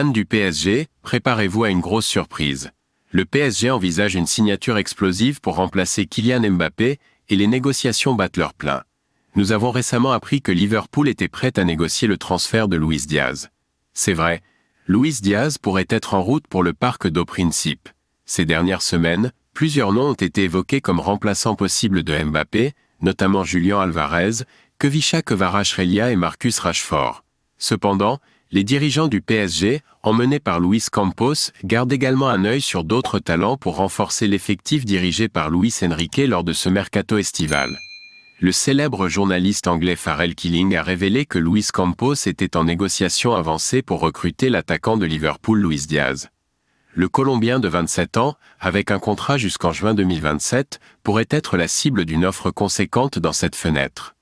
Fans du PSG, préparez-vous à une grosse surprise. Le PSG envisage une signature explosive pour remplacer Kylian Mbappé et les négociations battent leur plein. Nous avons récemment appris que Liverpool était prête à négocier le transfert de Luis Diaz. C'est vrai, Luis Diaz pourrait être en route pour le Parc do Príncipe. Ces dernières semaines, plusieurs noms ont été évoqués comme remplaçants possibles de Mbappé, notamment Julian Alvarez, Khvicha Kvaratskhelia et Marcus Rashford. Cependant, les dirigeants du PSG, emmenés par Luis Campos, gardent également un œil sur d'autres talents pour renforcer l'effectif dirigé par Luis Enrique lors de ce mercato estival. Le célèbre journaliste anglais Farrell Keeling a révélé que Luis Campos était en négociation avancée pour recruter l'attaquant de Liverpool Luis Diaz. Le Colombien de 27 ans, avec un contrat jusqu'en juin 2027, pourrait être la cible d'une offre conséquente dans cette fenêtre.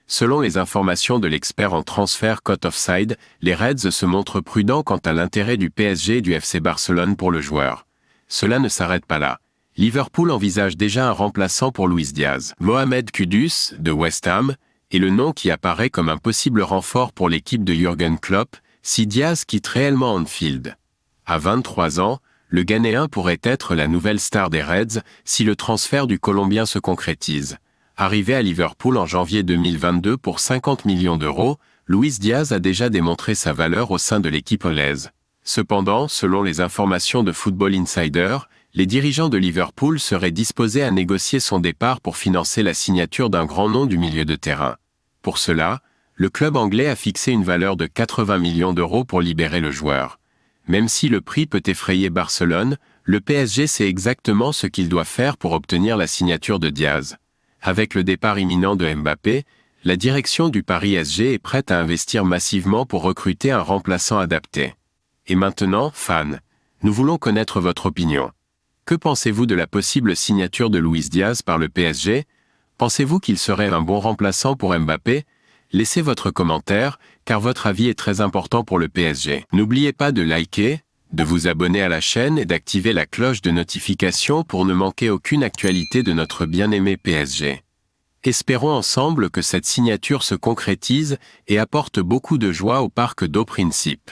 Selon les informations de l'expert en transfert Cote Offside, les Reds se montrent prudents quant à l'intérêt du PSG et du FC Barcelone pour le joueur. Cela ne s'arrête pas là. Liverpool envisage déjà un remplaçant pour Luis Diaz. Mohamed Kudus, de West Ham, est le nom qui apparaît comme un possible renfort pour l'équipe de Jürgen Klopp, si Diaz quitte réellement Anfield. À 23 ans, le Ghanéen pourrait être la nouvelle star des Reds si le transfert du Colombien se concrétise. Arrivé à Liverpool en janvier 2022 pour 50 millions d'euros, Luis Diaz a déjà démontré sa valeur au sein de l'équipe anglaise. Cependant, selon les informations de Football Insider, les dirigeants de Liverpool seraient disposés à négocier son départ pour financer la signature d'un grand nom du milieu de terrain. Pour cela, le club anglais a fixé une valeur de 80 millions d'euros pour libérer le joueur. Même si le prix peut effrayer Barcelone, le PSG sait exactement ce qu'il doit faire pour obtenir la signature de Diaz. Avec le départ imminent de Mbappé, la direction du Paris SG est prête à investir massivement pour recruter un remplaçant adapté. Et maintenant, fans, nous voulons connaître votre opinion. Que pensez-vous de la possible signature de Luis Diaz par le PSG? Pensez-vous qu'il serait un bon remplaçant pour Mbappé? Laissez votre commentaire, car votre avis est très important pour le PSG. N'oubliez pas de liker, de vous abonner à la chaîne et d'activer la cloche de notification pour ne manquer aucune actualité de notre bien-aimé PSG. Espérons ensemble que cette signature se concrétise et apporte beaucoup de joie au Parc do Príncipe.